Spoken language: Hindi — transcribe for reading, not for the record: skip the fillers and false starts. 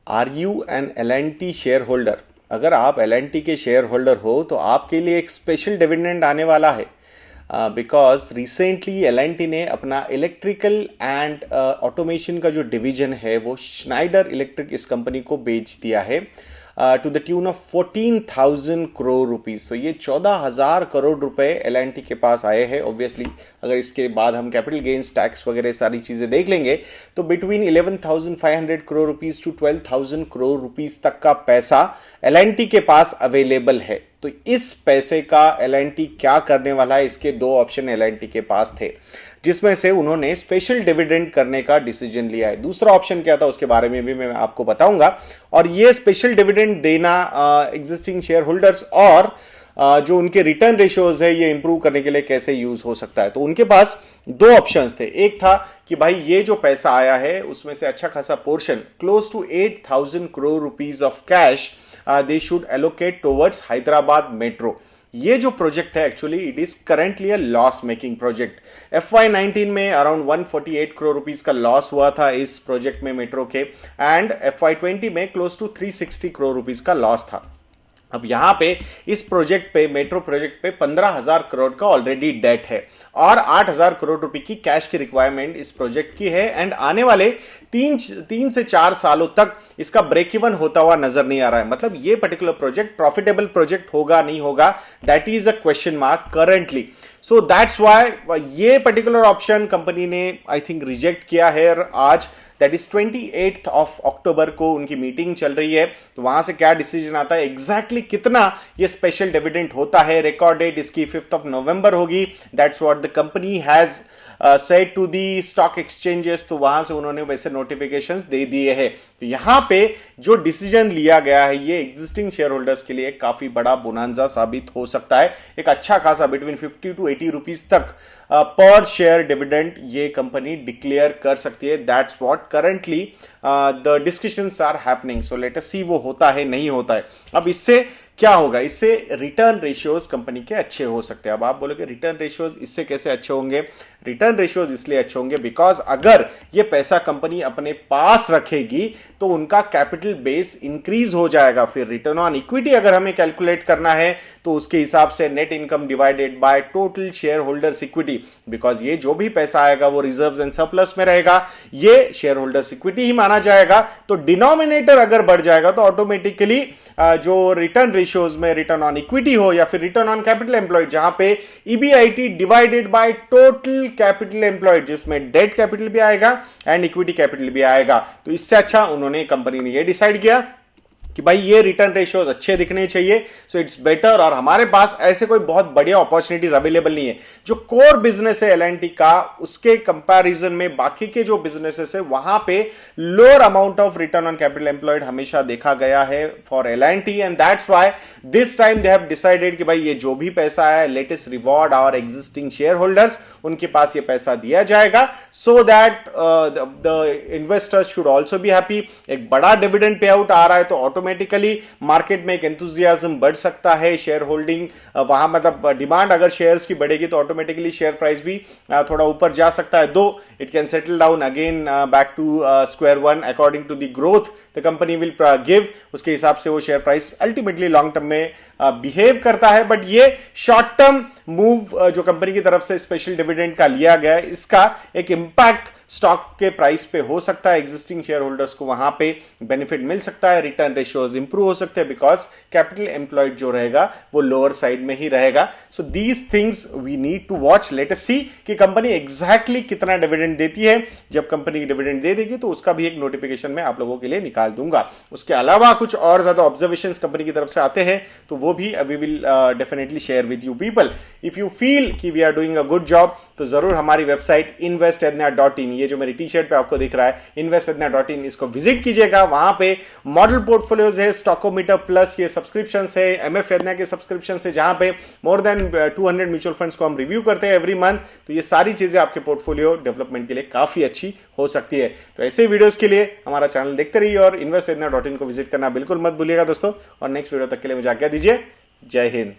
Are you an L N T shareholder? अगर आप एल एन टी के शेयर होल्डर हो तो आपके लिए एक स्पेशल डिविडेंड आने वाला है, because recently L N T ने अपना इलेक्ट्रिकल एंड ऑटोमेशन का जो डिवीजन है वो श्नाइडर इलेक्ट्रिक इस कंपनी को बेच दिया है to the tune of 14,000 crore rupees. तो ये 14,000 करोड़ रुपए एल एन टी के पास आए हैं। ऑब्वियसली अगर इसके बाद हम कैपिटल गेन्स टैक्स वगैरह सारी चीज़ें देख लेंगे तो between 11,500 crore rupees to 12,000 crore rupees तक का पैसा एल एन टी के पास अवेलेबल है। तो इस पैसे का एल एन टी क्या करने वाला है, इसके दो ऑप्शन एल एन टी के पास थे, जिसमें से उन्होंने स्पेशल डिविडेंड करने का डिसीजन लिया है। दूसरा ऑप्शन क्या था उसके बारे में भी मैं आपको बताऊंगा। और ये स्पेशल डिविडेंड देना एग्जिस्टिंग शेयर होल्डर्स और जो उनके रिटर्न रेशियोज है ये इंप्रूव करने के लिए कैसे यूज हो सकता है। तो उनके पास दो ऑप्शंस थे। एक था कि भाई ये जो पैसा आया है उसमें से अच्छा खासा portion, close to 8,000 crore rupees of cash they should allocate towards Hyderabad metro. ये जो प्रोजेक्ट है actually it is currently a loss making project. FY19 में अराउंड 148 करोड़ रुपीस का लॉस हुआ था इस प्रोजेक्ट में मेट्रो के, एंड FY20 में क्लोज टू 360 करोड़ रुपीस का लॉस था। अब यहां पे इस प्रोजेक्ट पे, मेट्रो प्रोजेक्ट पे 15,000 करोड़ का ऑलरेडी डेट है और 8,000 करोड़ रुपए की कैश की रिक्वायरमेंट इस प्रोजेक्ट की है। एंड आने वाले 3 से 4 सालों तक इसका ब्रेक इवन होता हुआ नजर नहीं आ रहा है। मतलब ये पर्टिकुलर प्रोजेक्ट प्रॉफिटेबल प्रोजेक्ट होगा नहीं होगा, that is a question mark currently. So that's why ये पर्टिकुलर ऑप्शन कंपनी ने आई थिंक रिजेक्ट किया है। आज दैट इज 28 अक्टूबर को उनकी मीटिंग चल रही है, तो वहां से क्या डिसीजन आता है, एग्जैक्टली कितना ये स्पेशल डिविडेंड होता है। रिकॉर्ड डेट इसकी 5 नवंबर होगी। That's what the company has said to the stock exchanges. तो वहां से उन्होंने वैसे नोटिफिकेशंस दे दिए हैं। तो यहां पे जो डिसीजन लिया गया है ये एग्जिस्टिंग शेयर होल्डर्स के लिए काफी बड़ा बोनांजा साबित हो सकता है। एक अच्छा खासा बिटवीन 50 टू 80 रुपीज तक पर शेयर डिविडेंड ये कंपनी डिक्लेयर कर सकती है। That's what currently the discussions are happening. So let us see वो होता है नहीं होता है। अब इससे क्या होगा, इससे रिटर्न रेशियोज कंपनी के अच्छे हो सकते हैं। अब आप बोलोगे रिटर्न रेशियोज इससे कैसे अच्छे होंगे? रिटर्न रेशियोज इसलिए अच्छे होंगे बिकॉज अगर ये पैसा कंपनी अपने पास रखेगी तो उनका कैपिटल बेस इंक्रीज हो जाएगा। फिर रिटर्न ऑन इक्विटी अगर हमें कैलकुलेट करना है तो उसके हिसाब से net income divided by total share holders equity, because ये जो भी पैसा आएगा वो रिजर्व्स एंड सरप्लस में रहेगा, ये शेयर होल्डर्स इक्विटी ही माना जाएगा। तो डिनोमिनेटर अगर बढ़ जाएगा तो ऑटोमेटिकली जो रिटर्न रेशियोज में रिटर्न ऑन इक्विटी हो या फिर रिटर्न ऑन कैपिटल एम्प्लॉयड, जहां पे EBIT divided by total capital employed, जिसमें डेट कैपिटल भी आएगा एंड इक्विटी कैपिटल भी आएगा। तो इससे अच्छा उन्होंने, कंपनी ने ये डिसाइड किया कि भाई ये रिटर्न रेशियोज अच्छे दिखने चाहिए। So it's better. और हमारे पास ऐसे कोई बहुत बढ़िया अपॉर्चुनिटीज अवेलेबल नहीं है। जो कोर बिजनेस है एल का, उसके कंपैरिजन में बाकी के जो बिजनेसेस है वहां पे lower amount of return on capital employed हमेशा देखा गया है for L and that's why this time they have decided कि भाई ये जो भी पैसा है latest reward our existing share holders, उनके पास ये पैसा दिया जाएगा so that the investors should also be happy. एक बड़ा डिविडेंड पे आउट आ रहा है तो ऑटोमेटिकली मार्केट में एक एंथुजियाज्म बढ़ सकता है। शेयर होल्डिंग वहां, मतलब डिमांड अगर शेयर्स की बढ़ेगी तो ऑटोमेटिकली शेयर प्राइस भी थोड़ा ऊपर जा सकता है। Though it can settle down again back to square one according to the growth the company will give. उसके हिसाब से वो share price ultimately long term में बिहेव करता है। बट ये शॉर्ट टर्म मूव जो कंपनी की तरफ से स्पेशल डिविडेंड का लिया गया है, इसका एक इंपैक्ट स्टॉक के प्राइस पे हो सकता है। एग्जिस्टिंग शेयर होल्डर्स को वहां पे बेनिफिट मिल सकता है, रिटर्न रेशियोज इंप्रूव हो सकते हैं बिकॉज कैपिटल एम्प्लॉयड जो रहेगा वो लोअर साइड में ही रहेगा। So these things we need to watch. Let us see कि कंपनी एग्जैक्टली कितना डिविडेंड देती है। जब कंपनी डिविडेंड दे देगी तो उसका भी एक नोटिफिकेशन मैं आप लोगों के लिए निकाल दूंगा। उसके अलावा कुछ और ज्यादा ऑब्जर्वेशंस कंपनी की तरफ से आते हैं तो वो भी we will definitely share with you people. If you feel कि we are doing a good job तो जरूर हमारी वेबसाइट investedna.in, ये जो मेरी टी शर्ट पे आपको दिख रहा है investedna.in, इसको विजिट कीजिएगा। वहां पे मॉडल पोर्टफोलियोज है, स्टॉकोमीटर प्लस ये सब्सक्रिप्शन है, MF एडना के सब्सक्रिप्शन है, जहां पे मोर देन 200 म्यूचुअल फंड्स को हम रिव्यू करते हैं एवरी मंथ। तो ये सारी चीजें आपके पोर्टफोलियो डेवलपमेंट के लिए काफी अच्छी हो सकती है। तो ऐसे वीडियोस के लिए हमारा चैनल देखते रहिए और investedna.in को विजिट करना बिल्कुल मत भूलिएगा दोस्तों। और नेक्स्ट वीडियो तक के लिए मुझे आज्ञा दीजिए। जय हिंद।